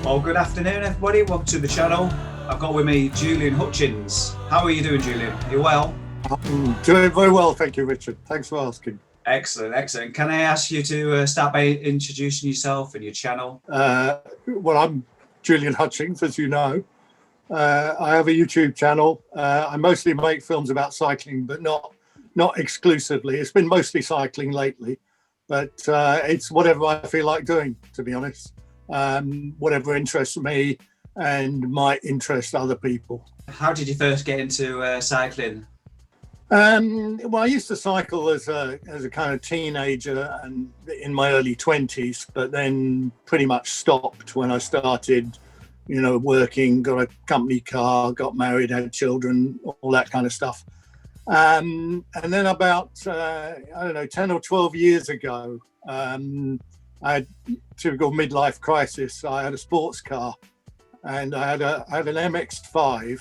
Well, good afternoon, everybody. Welcome to the channel. I've got with me Julian Hutchings. How are you doing, Julian? Are you well? I'm doing very well, thank you, Richard. Thanks for asking. Excellent, excellent. Can I ask you to start by introducing yourself and your channel? Well, I'm Julian Hutchings, as you know. I have a YouTube channel. I mostly make films about cycling, but not exclusively. It's been mostly cycling lately, but it's whatever I feel like doing, to be honest. Whatever interests me and might interest other people. How did you first get into cycling? Well, I used to cycle as a kind of teenager and in my early 20s, but then pretty much stopped when I started, working, got a company car, got married, had children, all that kind of stuff. And then about, 10 or 12 years ago, I had a typical midlife crisis. I had a sports car and I had an MX-5.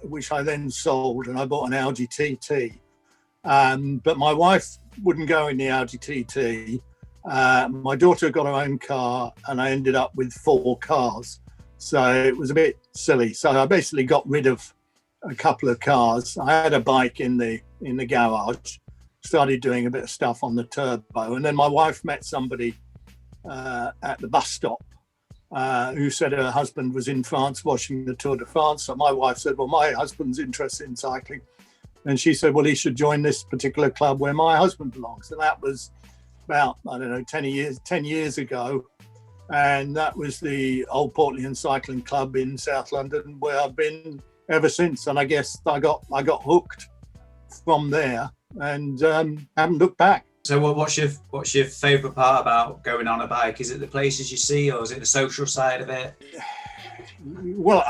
Which I then sold, and I bought an Audi TT. But my wife wouldn't go in the Audi TT. My daughter got her own car, and I ended up with 4 cars. So it was a bit silly. So I basically got rid of a couple of cars. I had a bike in the garage, started doing a bit of stuff on the turbo, and then my wife met somebody at the bus stop. Who said her husband was in France watching the Tour de France. So my wife said, well, my husband's interested in cycling. And she said, well, he should join this particular club where my husband belongs. And that was about, 10 years ago. And that was the Old Portland Cycling Club in South London, where I've been ever since. And I guess I got hooked from there and haven't looked back. So what's your favourite part about going on a bike? Is it the places you see, or is it the social side of it? Well,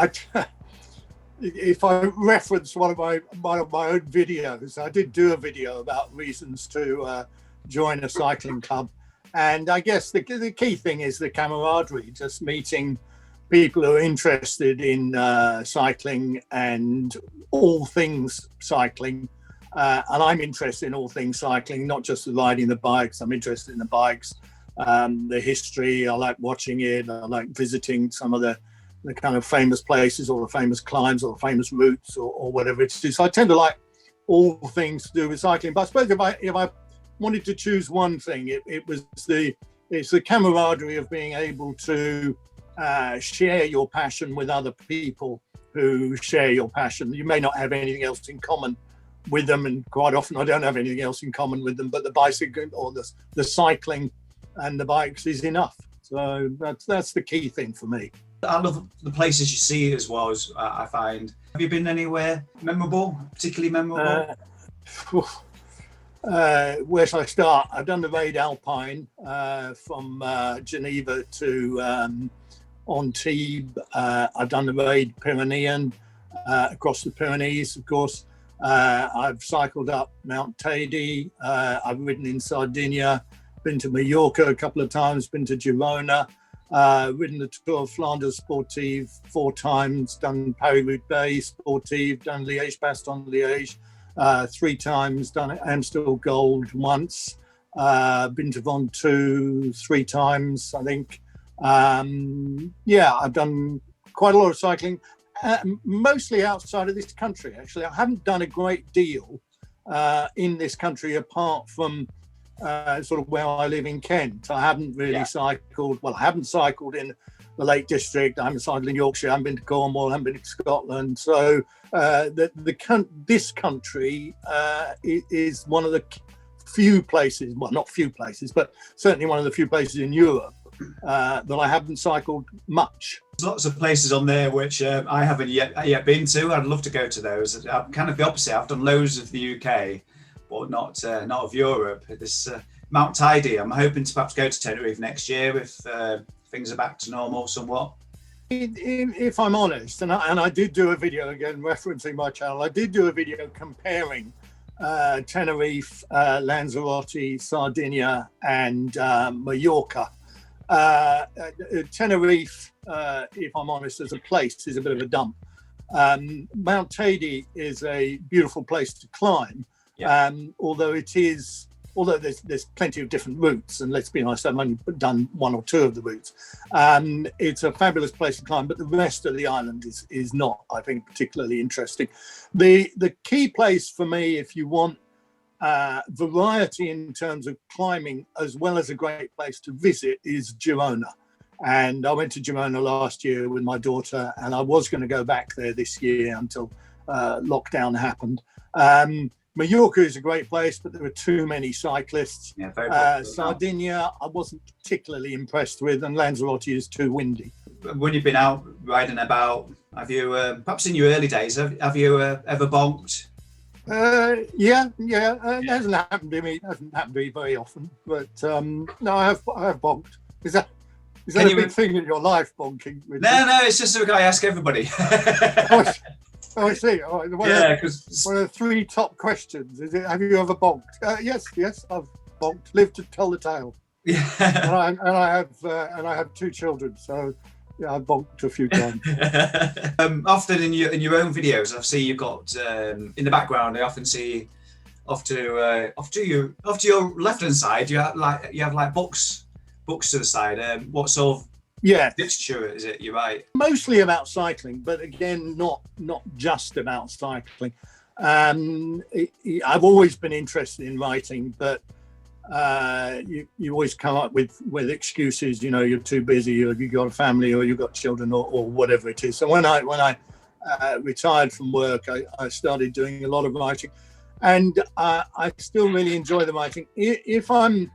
if I reference one of my own videos, I did do a video about reasons to join a cycling club. And I guess the key thing is the camaraderie, just meeting people who are interested in cycling and all things cycling. And I'm interested in all things cycling, not just riding the bikes. I'm interested in the bikes, the history. I like watching it. I like visiting some of the kind of famous places or the famous climbs or the famous routes or whatever it is. So I tend to like all things to do with cycling. But I suppose if I wanted to choose one thing, it's the camaraderie of being able to share your passion with other people who share your passion. You may not have anything else in common with them, and quite often I don't have anything else in common with them, but the bicycle or the cycling and the bikes is enough. So that's the key thing for me. I love the places you see as well, as I find. Have you been anywhere particularly memorable? Where should I start? I've done the Raid Alpine from Geneva to Antibes. I've done the Raid Pyrenean across the Pyrenees, of course. I've cycled up Mount Teide. I've ridden in Sardinia, been to Mallorca a couple of times, been to Girona, ridden the Tour of Flanders Sportive 4 times, done Paris-Roubaix Sportive, done Liège-Bastogne-Liège 3 times, done Amstel Gold once, been to Ventoux 3 times, I think. I've done quite a lot of cycling. Mostly outside of this country, actually. I haven't done a great deal in this country apart from sort of where I live in Kent. I haven't really cycled. Well, I haven't cycled in the Lake District. I haven't cycled in Yorkshire. I haven't been to Cornwall. I haven't been to Scotland. So this country is one of the few places, well, not few places, but certainly one of the few places in Europe that I haven't cycled much. There's lots of places on there which I haven't yet been to. I'd love to go to those. I'm kind of the opposite. I've done loads of the UK, but not of Europe. This Mount Teide, I'm hoping to perhaps go to Tenerife next year if things are back to normal somewhat. If I'm honest, and I did do a video, again referencing my channel, I did do a video comparing Tenerife, Lanzarote, Sardinia and Mallorca. Tenerife, if I'm honest, as a place is a bit of a dump. Mount Teide is a beautiful place to climb, although it is although there's plenty of different routes, and let's be honest, I've only done one or two of the routes. It's a fabulous place to climb, but the rest of the island is not, I think, particularly interesting. The key place for me, if you want variety in terms of climbing, as well as a great place to visit, is Girona. And I went to Girona last year with my daughter, and I was going to go back there this year until lockdown happened. Mallorca is a great place, but there are too many cyclists. Yeah, very popular. Sardinia, I wasn't particularly impressed with, and Lanzarote is too windy. When you've been out riding about, have you, perhaps in your early days, have you ever bonked? Yeah. It hasn't happened to me. It hasn't happened to me very often, but no, I have bonked. Is that a big thing in your life, bonking? No, it's just something I ask everybody. Oh, I see. All right. One of the three top questions is: have you ever bonked? Yes, I've bonked. Lived to tell the tale. Yeah. and I have two children, so yeah, I've bonked a few times. Often in your own videos, I see you've got in the background. I often see off to your left hand side. You have like books to the side. What sort of literature is it? You're right. Mostly about cycling, but again, not just about cycling. I've always been interested in writing, but you always come up with excuses. You know, you're too busy, or you've got a family, or you've got children, or whatever it is. So when I retired from work, I started doing a lot of writing, and I still really enjoy the writing. If I'm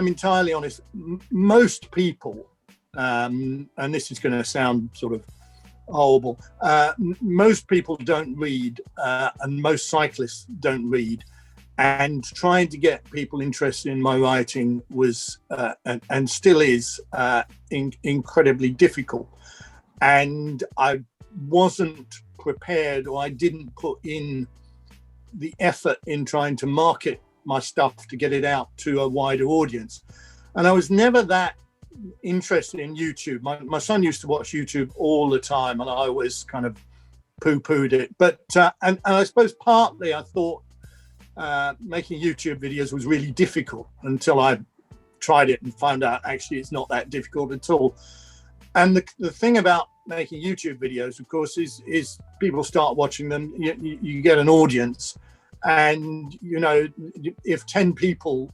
entirely honest, most people, and this is going to sound sort of horrible, most people don't read, and most cyclists don't read. And trying to get people interested in my writing was, and still is, incredibly difficult. And I wasn't prepared, or I didn't put in the effort in trying to market my stuff to get it out to a wider audience. And I was never that interested in YouTube. My son used to watch YouTube all the time, and I always kind of poo-pooed it. But and I suppose partly I thought making YouTube videos was really difficult until I tried it and found out actually it's not that difficult at all. And the thing about making YouTube videos, of course, is people start watching them, you get an audience. And, you know, if 10 people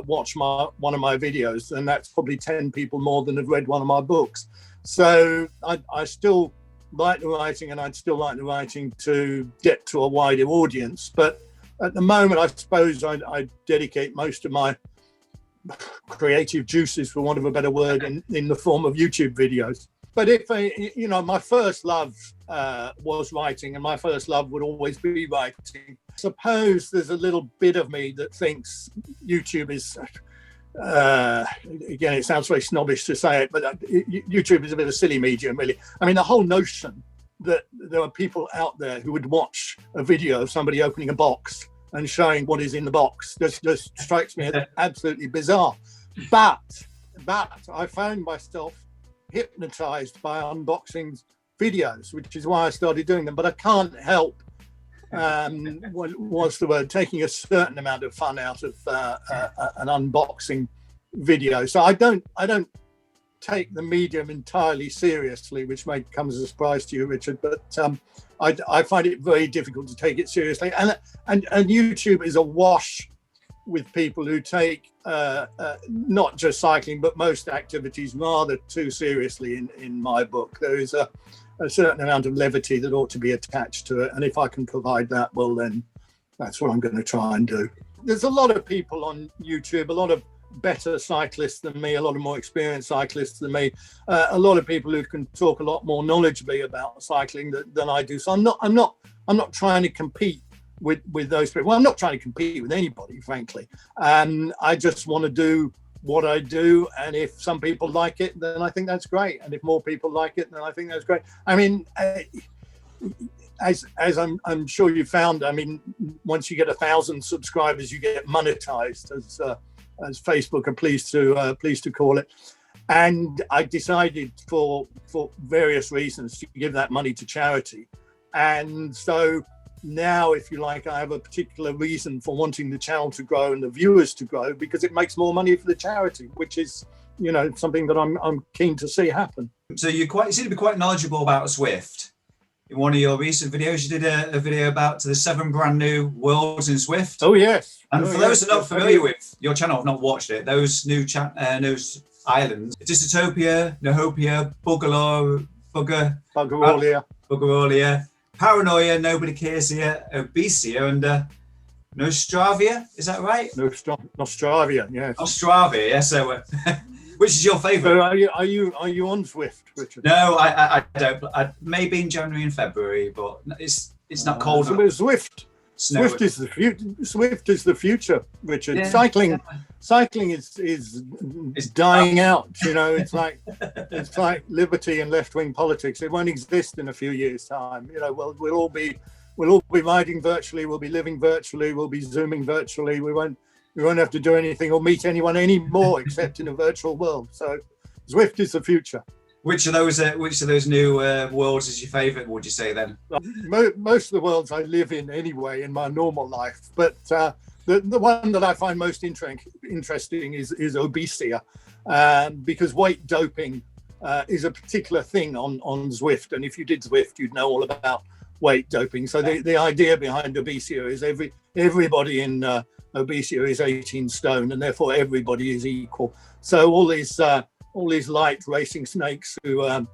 watch one of my videos, then that's probably 10 people more than have read one of my books. So I still like the writing, and I'd still like the writing to get to a wider audience. But at the moment, I suppose I dedicate most of my creative juices, for want of a better word, in the form of YouTube videos. But if my first love was writing, and my first love would always be writing. Suppose there's a little bit of me that thinks YouTube is, again, it sounds very snobbish to say it, but YouTube is a bit of a silly medium, really. I mean, the whole notion that there are people out there who would watch a video of somebody opening a box and showing what is in the box just strikes me as absolutely bizarre. But I found myself hypnotized by unboxing videos, which is why I started doing them. But I can't help what's the word, taking a certain amount of fun out of an unboxing video. So I don't take the medium entirely seriously, which may come as a surprise to you, Richard, but I find it very difficult to take it seriously. And YouTube is awash with people who take not just cycling, but most activities rather too seriously in my book. There is a certain amount of levity that ought to be attached to it. And if I can provide that, well, then that's what I'm going to try and do. There's a lot of people on YouTube, a lot of better cyclists than me, a lot of more experienced cyclists than me, a lot of people who can talk a lot more knowledgeably about cycling than I do. So I'm not trying to compete with those people. Well, I'm not trying to compete with anybody, frankly. I just want to do what I do, and if some people like it, then I think that's great, and if more people like it, then I think that's great. I mean, as I'm sure you found, I mean, once you get 1,000 subscribers, you get monetized, as Facebook are pleased to call it. And I decided for various reasons to give that money to charity. And so now, if you like, I have a particular reason for wanting the channel to grow and the viewers to grow, because it makes more money for the charity, which is, you know, something that I'm keen to see happen. So you seem to be quite knowledgeable about Zwift. In one of your recent videos, you did a video about the 7 brand new worlds in Zwift. Oh yes. And for those who are not familiar with your channel, have not watched it, those new those islands: Dystopia, Nahopia, Buggerolia, Paranoia, Nobody Cares Here, Obesia, and Nostravia. Is that right? Nostravia, yes. Nostravia, yes. So, which is your favourite? So are you on Zwift, Richard? No, I don't. Maybe in January and February, but it's not cold. Zwift. Swift is the future. Swift is the future, Richard. Yeah, cycling is dying out. You know, it's like liberty and left-wing politics. It won't exist in a few years' time. You know, we'll all be riding virtually. We'll be living virtually. We'll be zooming virtually. We won't have to do anything or meet anyone anymore except in a virtual world. So, Zwift is the future. Which of those new worlds is your favourite, would you say then? Most of the worlds I live in anyway in my normal life, but the one that I find most interesting is Obesia, because weight doping is a particular thing on Zwift, and if you did Zwift, you'd know all about weight doping. So the idea behind Obesia is everybody in Obesia is 18 stone, and therefore everybody is equal. So all these light racing snakes who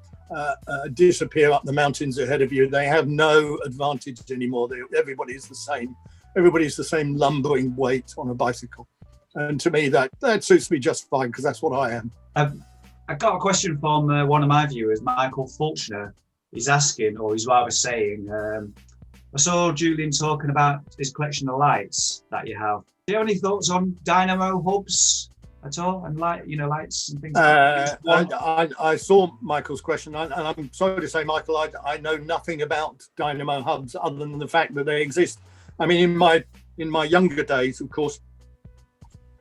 disappear up the mountains ahead of you, they have no advantage anymore. Everybody's the same. Everybody's the same lumbering weight on a bicycle. And to me, that suits me just fine, because that's what I am. I got a question from one of my viewers, Michael Fulchner. He's asking, or he's rather saying, I saw Julian talking about his collection of lights that you have. Do you have any thoughts on dynamo hubs at all, and lights and things? I saw Michael's question, and I'm sorry to say, Michael, I know nothing about dynamo hubs other than the fact that they exist. I mean, in my younger days, of course,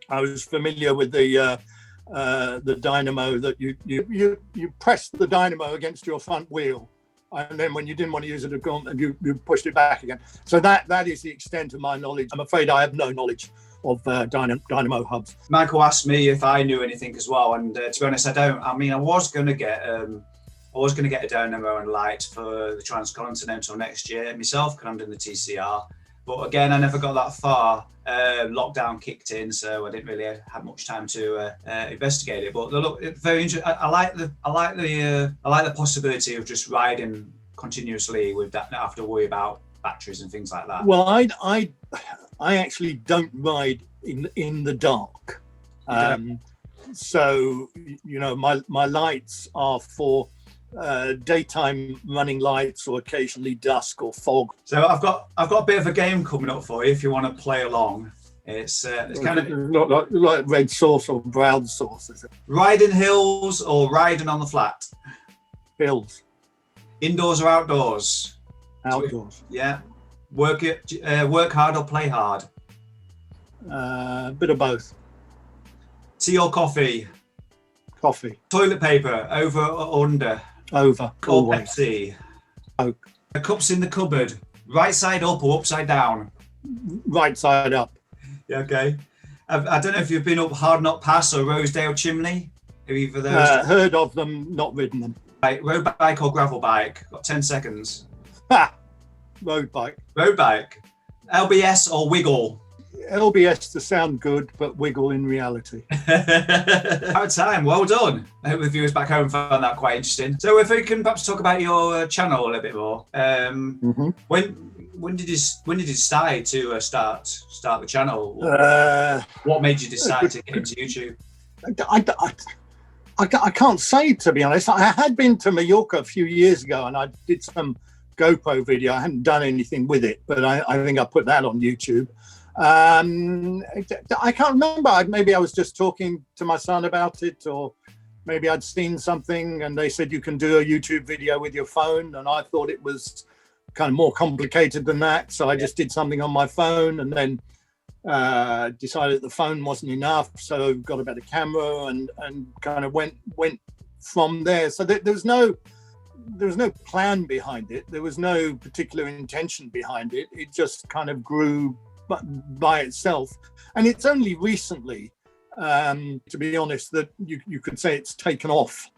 I was familiar with the dynamo that you pressed the dynamo against your front wheel, and then when you didn't want to use it, you pushed it back again. So that is the extent of my knowledge. I'm afraid I have no knowledge of dynamo hubs. Michael asked me if I knew anything as well, and to be honest, I don't. I mean, I was going to get a dynamo and light for the Transcontinental next year myself, because I'm doing the TCR. But again, I never got that far. Lockdown kicked in, so I didn't really have much time to investigate it. But look, it's very interesting. I like the possibility of just riding continuously with that, not have to worry about batteries and things like that. Well, I actually don't ride in the dark. So, you know, my lights are for daytime running lights, or occasionally dusk or fog. So I've got a bit of a game coming up for you if you want to play along. It's kind of not like red sauce or brown sauce, is it? Riding hills or riding on the flat? Hills. Indoors or outdoors? Outdoors. Yeah. Work hard or play hard? Bit of both. Tea or coffee? Coffee. Toilet paper, over or under? Over. Or Always. Pepsi? Coke. The cups in the cupboard, right side up or upside down? Right side up. Yeah, okay. I don't know if you've been up Hard Knot Pass or Rosedale Chimney. Have either of those? Heard of them, not ridden them. Right, road bike or gravel bike? Got 10 seconds. Ha! Road bike. Road bike. LBS or Wiggle? LBS to sound good, but Wiggle in reality. Out of time. Well done. I hope the viewers back home found that quite interesting. So if we can perhaps talk about your channel a little bit more. When did you decide to start the channel? What made you decide to get into YouTube? I can't say, to be honest. I had been to Mallorca a few years ago, and I did some GoPro video. I hadn't done anything with it, but I think I put that on YouTube. I can't remember. Maybe I was just talking to my son about it, or maybe I'd seen something and they said you can do a YouTube video with your phone, and I thought it was kind of more complicated than that. So I just did something on my phone, and then decided the phone wasn't enough, so got a better camera and kind of went from there. So there's no plan behind it. There was no particular intention behind it. It just kind of grew by itself. And it's only recently, to be honest, that you could say it's taken off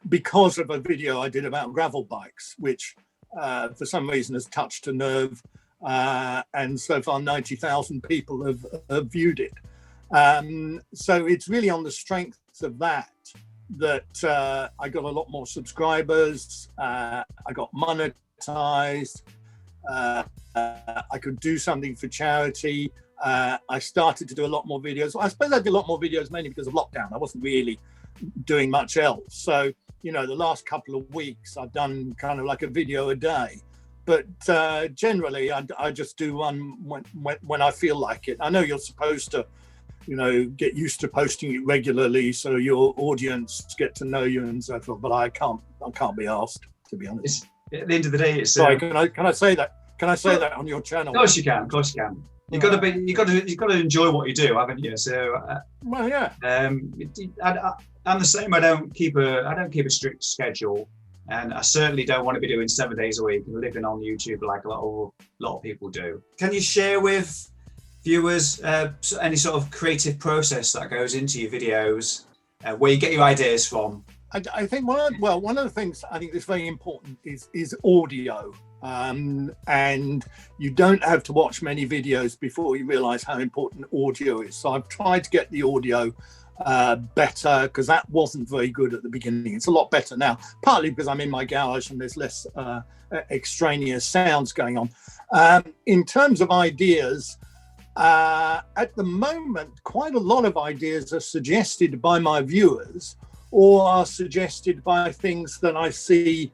because of a video I did about gravel bikes, which for some reason has touched a nerve. And so far 90,000 people have viewed it. So it's really on the strength of that I got a lot more subscribers. I got monetized. I could do something for charity. I started to do a lot more videos. I suppose I did a lot more videos mainly because of lockdown. I wasn't really doing much else. So, the last couple of weeks I've done kind of like a video a day. But generally, I just do one when I feel like it. I know you're supposed to, get used to posting it regularly so your audience get to know you and so forth. But I can't be asked, to be honest. At the end of the day, it's. Sorry, can I say that? Can I say that on your channel? Of course you can. You've got to enjoy what you do, haven't you? So. Well, yeah. I'm the same. I don't keep a strict schedule. And I certainly don't want to be doing 7 days a week and living on YouTube like a lot of people do. Can you share with viewers any sort of creative process that goes into your videos, where you get your ideas from? I think one of the things I think that's very important is audio. And you don't have to watch many videos before you realize how important audio is. So I've tried to get the audio better, because that wasn't very good at the beginning. It's a lot better now, partly because I'm in my garage and there's less extraneous sounds going on. In terms of ideas, at the moment, quite a lot of ideas are suggested by my viewers or are suggested by things that I see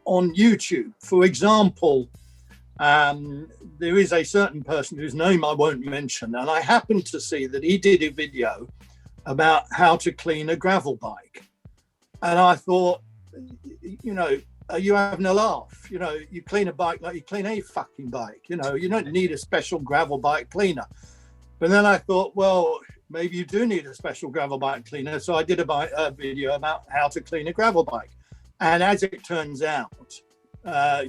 on YouTube. For example, there is a certain person whose name I won't mention, and I happened to see that he did a video about how to clean a gravel bike. And I thought, are you having a laugh? You clean a bike like you clean a fucking bike. You don't need a special gravel bike cleaner. But then I thought, well, maybe you do need a special gravel bike cleaner. So I did a video about how to clean a gravel bike. And as it turns out,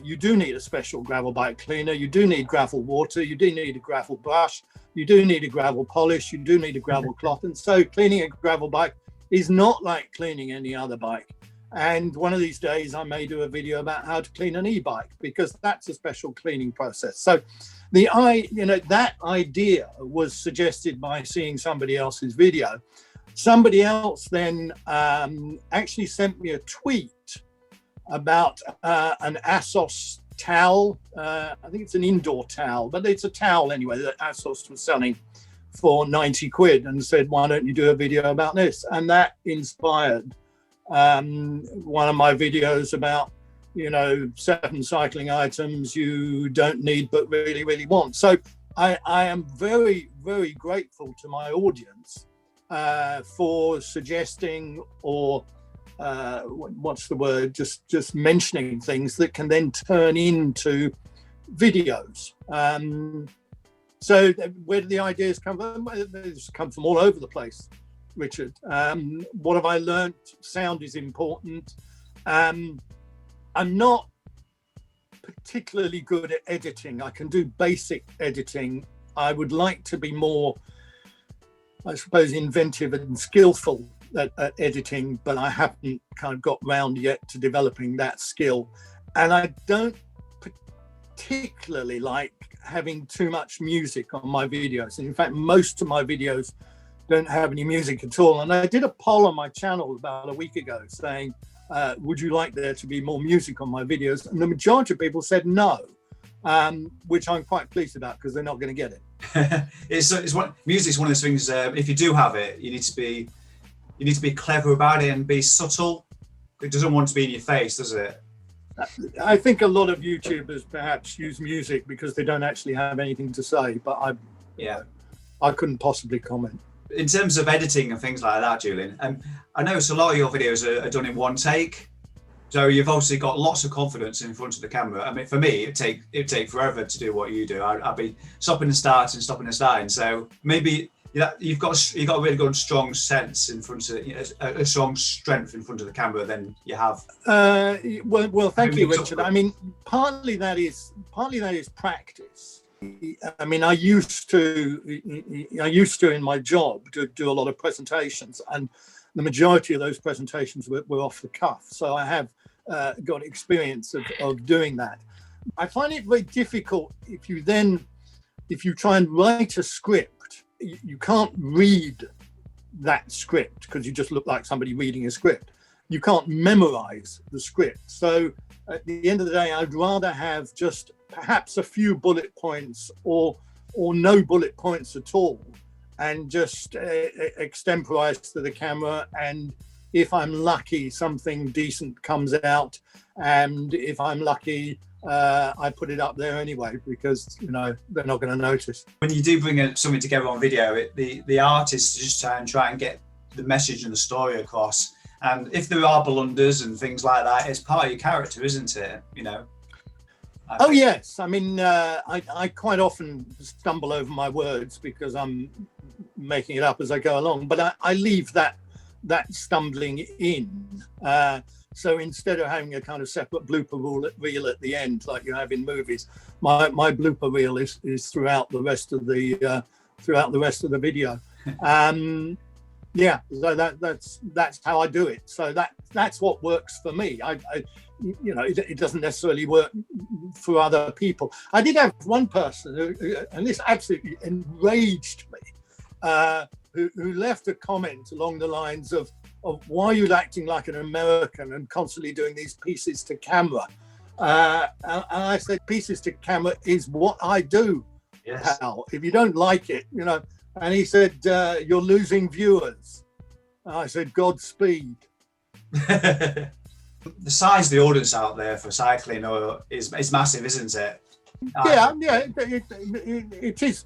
you do need a special gravel bike cleaner. You do need gravel water. You do need a gravel brush. You do need a gravel polish. You do need a gravel cloth. And so cleaning a gravel bike is not like cleaning any other bike. And one of these days I may do a video about how to clean an e-bike, because that's a special cleaning process. So that idea was suggested by seeing somebody else's video. Somebody else then actually sent me a tweet about an ASOS towel. I think it's an indoor towel, but it's a towel anyway that ASOS was selling for 90 quid, and said, why don't you do a video about this? And that inspired one of my videos about 7 cycling items you don't need but really, really want. So I am very, very grateful to my audience for suggesting or what's the word, just mentioning things that can then turn into videos. So where do the ideas come from? They just come from all over the place, Richard. What have I learned? Sound is important. I'm not particularly good at editing. I can do basic editing. I would like to be more, I suppose, inventive and skillful at editing, but I haven't kind of got round yet to developing that skill. And I don't particularly like having too much music on my videos. And in fact, most of my videos don't have any music at all. And I did a poll on my channel about a week ago saying, would you like there to be more music on my videos? And the majority of people said no, which I'm quite pleased about, because they're not going to get it. Music's one of those things. If you do have it, you need to be clever about it and be subtle. It doesn't want to be in your face, does it? I think a lot of YouTubers perhaps use music because they don't actually have anything to say, but I couldn't possibly comment. In terms of editing and things like that, Julian, I notice a lot of your videos are done in one take. So you've obviously got lots of confidence in front of the camera. I mean, for me, it'd take forever to do what you do. I'd be stopping and starting. So maybe you've got a really good strong sense in front of a strong strength in front of the camera than you have. Well, thank you, Richard. I mean, partly that is practice. I mean, I used to in my job to do a lot of presentations, and the majority of those presentations were off the cuff. So I have got experience of doing that. I find it very difficult if you try and write a script, you can't read that script because you just look like somebody reading a script. You can't memorize the script. So at the end of the day, I'd rather have just perhaps a few bullet points or no bullet points at all, and just extemporize to the camera. And if I'm lucky, something decent comes out. And if I'm lucky, I put it up there anyway, because they're not going to notice. When you do bring something together on video, the art is to just try and get the message and the story across. And if there are blunders and things like that, it's part of your character, isn't it? Oh yes, I mean, I quite often stumble over my words because I'm making it up as I go along, but I leave that stumbling in. So instead of having a kind of separate blooper reel at the end, like you have in movies, my blooper reel is throughout the rest of the video. Yeah, so that's how I do it. So that's what works for me. It doesn't necessarily work for other people. I did have one person who, and this absolutely enraged me, who left a comment along the lines of why are you acting like an American and constantly doing these pieces to camera? And I said, pieces to camera is what I do. Yes. Pal. If you don't like it, And he said, you're losing viewers. And I said, Godspeed. The size of the audience out there for cycling is massive, isn't it? Yeah, it is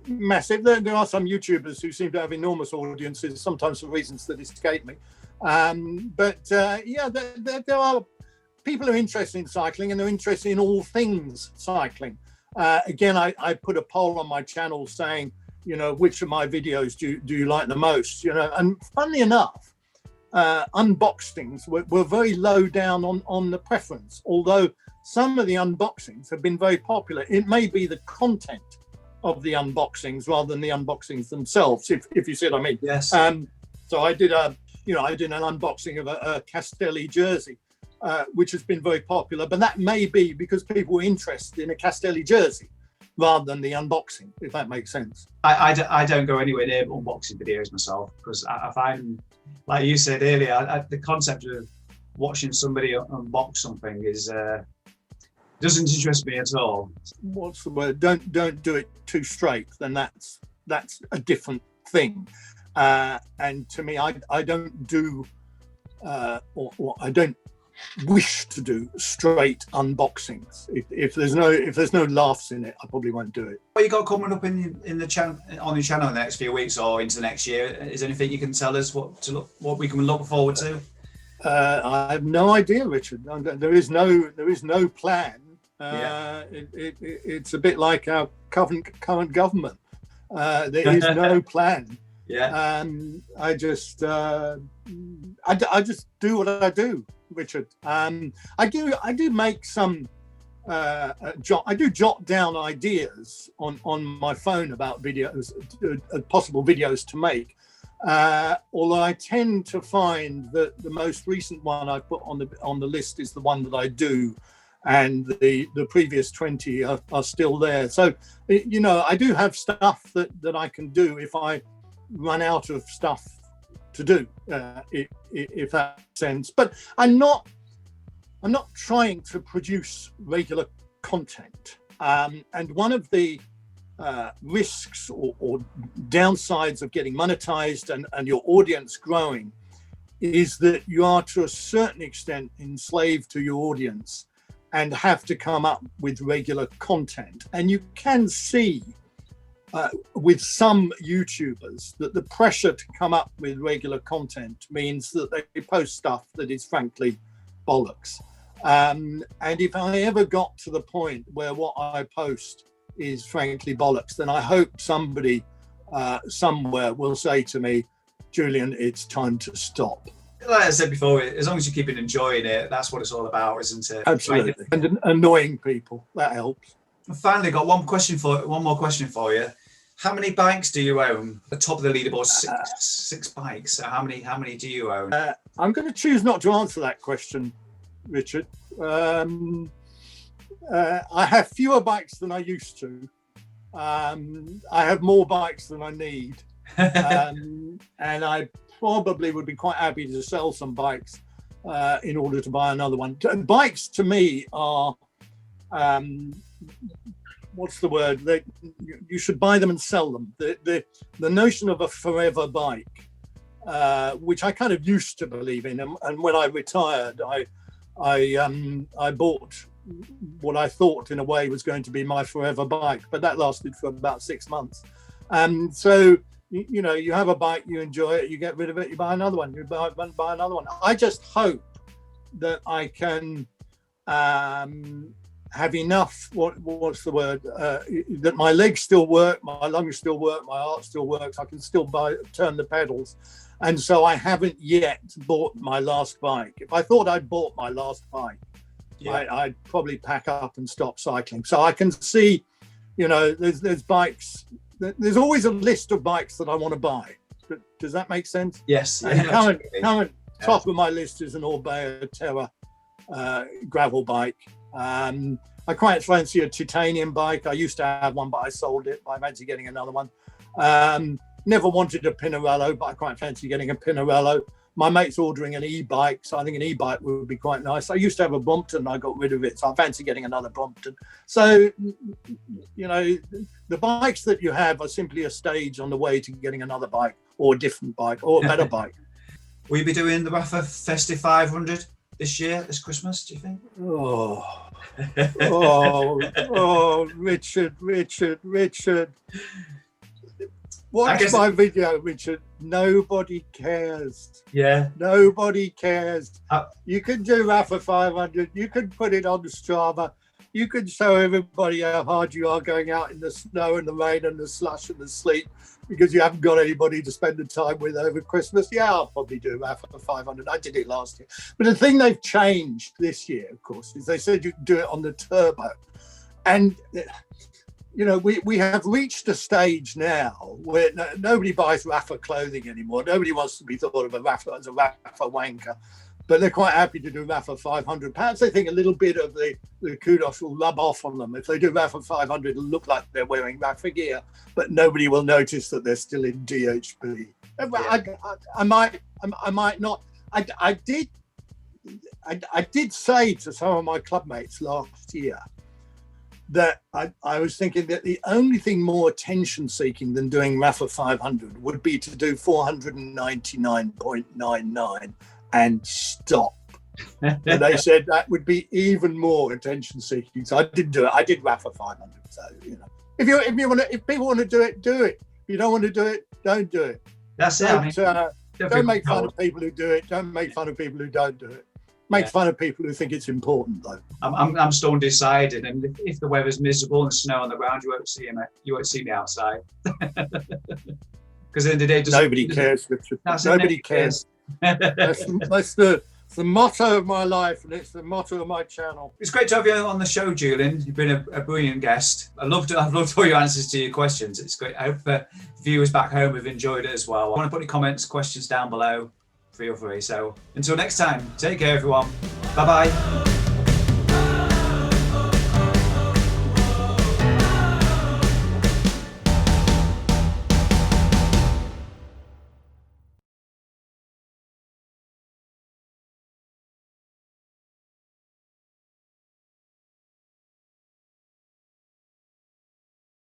massive. There are some YouTubers who seem to have enormous audiences, sometimes for reasons that escape me. But there are people who are interested in cycling, and they're interested in all things cycling. Again, I put a poll on my channel saying, which of my videos do you like the most? And funnily enough, unboxings were very low down on the preference, although some of the unboxings have been very popular. It may be the content of the unboxings rather than the unboxings themselves, if you see what I mean. Yes. So I did an unboxing of a Castelli jersey, which has been very popular, but that may be because people were interested in a Castelli jersey rather than the unboxing, if that makes sense. I don't go anywhere near unboxing videos myself, because I find, like you said earlier, the concept of watching somebody unbox something doesn't interest me at all. What's the word? Don't do it too straight. Then that's a different thing. And to me, I don't do or I don't wish to do straight unboxings. If there's no laughs in it, I probably won't do it. What you got coming up in the channel, on your channel in the next few weeks or into next year? Is there anything you can tell us what we can look forward to? I have no idea, Richard. There is no plan. It's a bit like our current government. There is no plan. Yeah. I just do what I do, Richard. I do make some I do jot down ideas on my phone about videos, possible videos to make. Although I tend to find that the most recent one I put on the list is the one that I do, and the previous 20 are still there. So I do have stuff that I can do if I run out of stuff to do, if that makes sense. But I'm not trying to produce regular content, and one of the risks or downsides of getting monetized and your audience growing is that you are to a certain extent enslaved to your audience and have to come up with regular content. And you can see with some YouTubers that the pressure to come up with regular content means that they post stuff that is frankly bollocks. And if I ever got to the point where what I post is frankly bollocks, then I hope somebody somewhere will say to me, Julian, it's time to stop. Like I said before, as long as you're keeping enjoying it, that's what it's all about, isn't it? Absolutely. And annoying people, that helps. I've finally got one more question for you. How many bikes do you own? The top of the leaderboard, six bikes. So how many do you own? I'm going to choose not to answer that question, Richard. I have fewer bikes than I used to. I have more bikes than I need. And I probably would be quite happy to sell some bikes in order to buy another one. Bikes to me are, what's the word? You should buy them and sell them. The notion of a forever bike, which I kind of used to believe in, and when I retired, I bought what I thought in a way was going to be my forever bike, but that lasted for about 6 months. So you have a bike, you enjoy it, you get rid of it, you buy another one, you buy another one. I just hope that I can have enough, what's the word, that my legs still work, my lungs still work, my heart still works, I can still turn the pedals. And so I haven't yet bought my last bike. If I thought I'd bought my last bike, I'd probably pack up and stop cycling. So I can see, there's bikes. There's always a list of bikes that I want to buy. Does that make sense? Yes. Current top of my list is an Orbea Terra gravel bike. I quite fancy a titanium bike. I used to have one, but I sold it. I fancy getting another one. Never wanted a Pinarello, but I quite fancy getting a Pinarello. My mate's ordering an e-bike, so I think an e-bike would be quite nice. I used to have a Brompton, I got rid of it, so I fancy getting another Brompton. So, the bikes that you have are simply a stage on the way to getting another bike or a different bike or a better bike. Will you be doing the Rafa Festive 500 this Christmas, do you think? Richard. Watch my video, Richard. Nobody cares. Yeah. Nobody cares. You can do Rafa 500. You can put it on the Strava. You can show everybody how hard you are going out in the snow and the rain and the slush and the sleet because you haven't got anybody to spend the time with over Christmas. Yeah, I'll probably do Rafa 500. I did it last year. But the thing they've changed this year, of course, is they said you can do it on the turbo. And we have reached a stage now where nobody buys Rafa clothing anymore. Nobody wants to be thought of as a Rafa wanker, but they're quite happy to do Rafa 500. Perhaps they think a little bit of the kudos will rub off on them. If they do Rafa 500, it'll look like they're wearing Rafa gear, but nobody will notice that they're still in DHB. Yeah. I might not. I did say to some of my clubmates last year that I was thinking that the only thing more attention-seeking than doing Rafa 500 would be to do 499.99 and stop. And they said that would be even more attention-seeking. So I didn't do it. I did Rafa 500. So if people want to do it, do it. If you don't want to do it, don't do it. That's it. Don't make fun of people who do it. Don't make fun of people who don't do it. Make fun of people who think it's important, though. I'm still undecided, and if the weather's miserable and snow on the ground, you won't see me outside. Because in the day, nobody cares, Richard. Nobody cares. That's the motto of my life, and it's the motto of my channel. It's great to have you on the show, Julian. You've been a brilliant guest. I've loved all your answers to your questions. It's great. I hope viewers back home have enjoyed it as well. I want to put any comments, questions down below. Feel free. So until next time, take care, everyone. Bye bye.